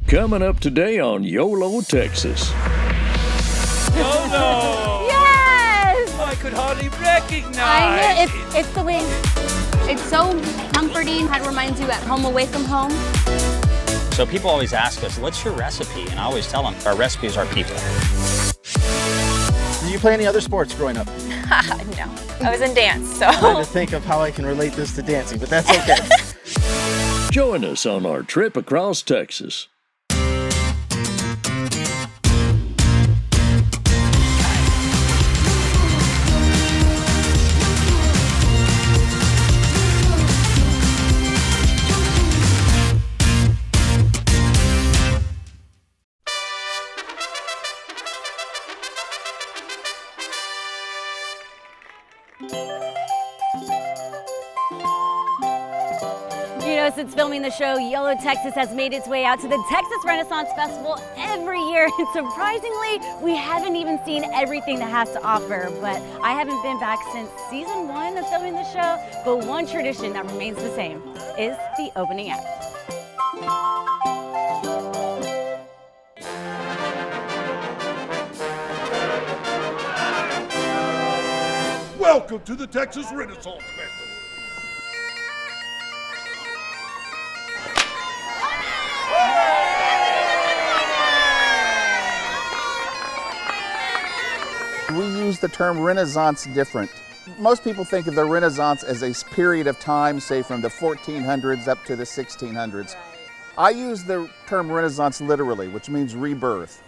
Coming up today on YOLO, Texas. YOLO! Yes! I could hardly recognize. I know, it's the wing. It's so comforting. It reminds you at home away from home. So people always ask us, what's your recipe? And I always tell them, our recipe is our people. Did you play any other sports growing up? No, I was in dance, so. I'm trying to think of how I can relate this to dancing, but that's okay. Join us on our trip across Texas. You know, since filming the show, YOLO Texas has made its way out to the Texas Renaissance Festival every year. And surprisingly, we haven't even seen everything that has to offer. But I haven't been back since season 1 of filming the show. But one tradition that remains the same is the opening act. Welcome to the Texas Renaissance Festival. We use the term Renaissance different. Most people think of the Renaissance as a period of time, say from the 1400s up to the 1600s. I use the term Renaissance literally, which means rebirth.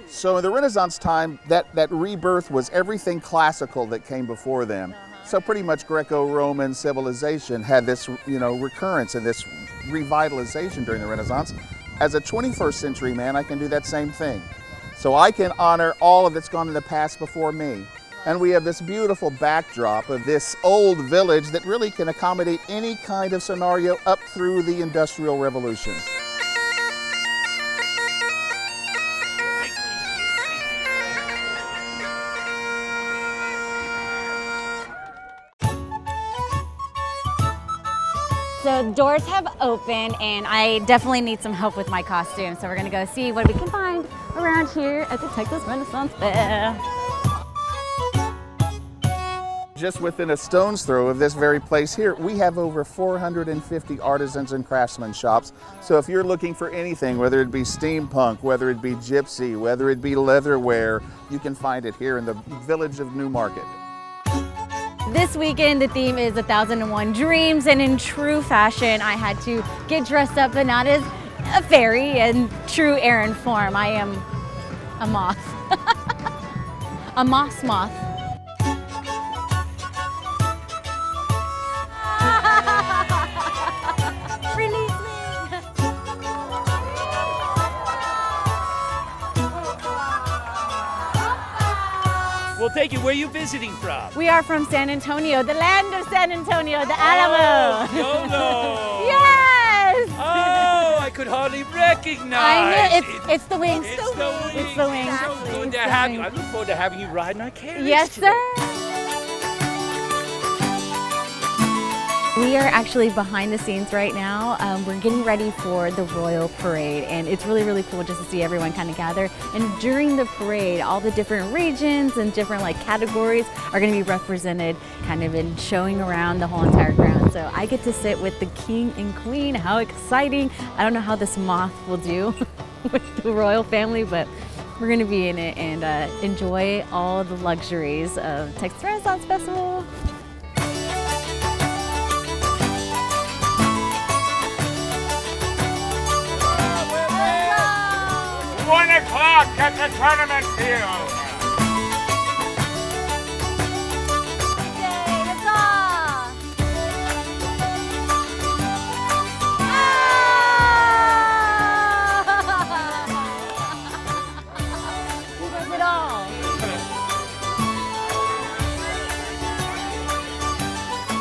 So in the Renaissance time, that rebirth was everything classical that came before them. So pretty much Greco-Roman civilization had this, recurrence and this revitalization during the Renaissance. As a 21st century man, I can do that same thing. So I can honor all of that's gone in the past before me. And we have this beautiful backdrop of this old village that really can accommodate any kind of scenario up through the Industrial Revolution. So doors have opened and I definitely need some help with my costume. So we're gonna go see what we can find around here at the Texas Renaissance Fair. Just within a stone's throw of this very place here, we have over 450 artisans and craftsman shops. So if you're looking for anything, whether it be steampunk, whether it be gypsy, whether it be leatherware, you can find it here in the village of Newmarket. This weekend, the theme is 1001 Dreams, and in true fashion, I had to get dressed up, but not as a fairy in true Aerin form. I am a moth, a moss moth. Release me. We'll take you. Where are you visiting from? We are from San Antonio, the land of San Antonio, the Alamo. YOLO! Yes! Oh, I could hardly recognize. I know, it's the wings. It's the wings. It's the wings. So good It's to the have you. wings. I look forward to having you ride my carriage Yes, today. sir. We are actually behind the scenes right now. We're getting ready for the Royal Parade, and it's really, really cool just to see everyone kind of gather. And during the parade, all the different regions and different categories are going to be represented kind of in showing around the whole entire ground. So I get to sit with the king and queen. How exciting. I don't know how this moth will do with the royal family, but we're going to be in it and enjoy all the luxuries of Texas Renaissance Festival. 1 o'clock at the tournament field.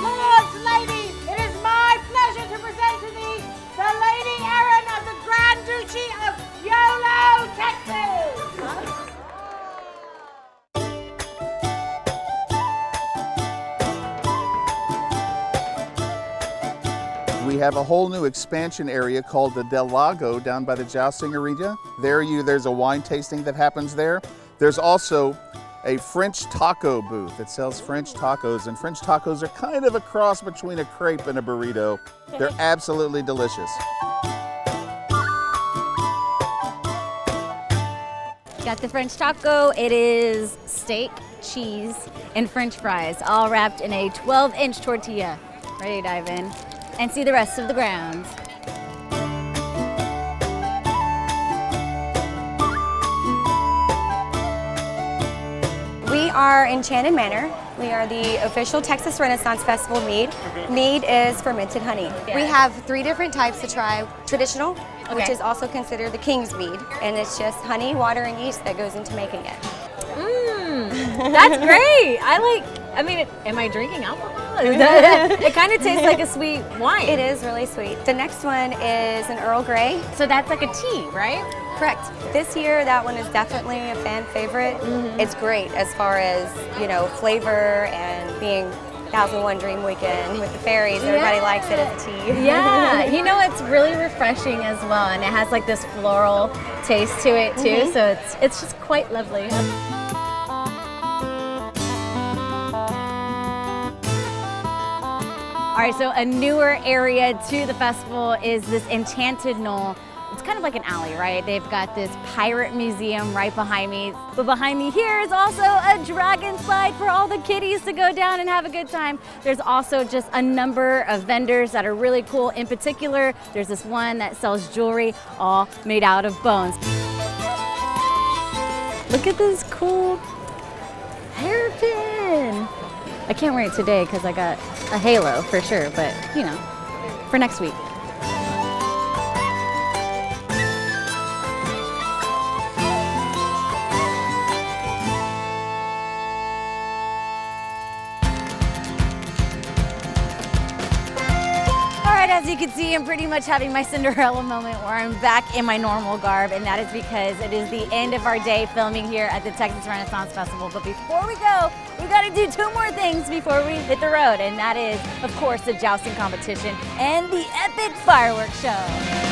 Lords, ladies, it is my pleasure to present to thee the Lady Aerin of the Grand Duchy of YOLO, Texas. We We have a whole new expansion area called the Del Lago down by the Jousting Arena. There's a wine tasting that happens there. There's also a French taco booth that sells French tacos, and French tacos are kind of a cross between a crepe and a burrito. They're absolutely delicious. Got the French taco. It is steak, cheese, and French fries, all wrapped in a 12-inch tortilla. Ready to dive in and see the rest of the grounds. We are Enchanted Manor. We are the official Texas Renaissance Festival mead. Mead is fermented honey. We have 3 different types to try. Traditional, which is also considered the king's mead, and it's just honey, water, and yeast that goes into making it. That's great. Am I drinking alcohol? It kind of tastes like a sweet wine. It is really sweet. The next one is an Earl Grey. So that's like a tea, right? Correct. This year, that one is definitely a fan favorite. It's great as far as, flavor and being 1001 Dream Weekend with the fairies. Everybody likes it as a tea. Yeah, it's really refreshing as well, and it has like this floral taste to it too, so it's just quite lovely. All right, so a newer area to the festival is this Enchanted Knoll. It's kind of like an alley, right? They've got this pirate museum right behind me. But behind me here is also a dragon slide for all the kiddies to go down and have a good time. There's also just a number of vendors that are really cool. In particular, there's this one that sells jewelry all made out of bones. Look at this cool hairpin. I can't wear it today because I got a halo for sure, but for next week. As you can see, I'm pretty much having my Cinderella moment where I'm back in my normal garb, and that is because it is the end of our day filming here at the Texas Renaissance Festival. But before we go, we've got to do 2 more things before we hit the road, and that is, of course, the jousting competition and the epic fireworks show.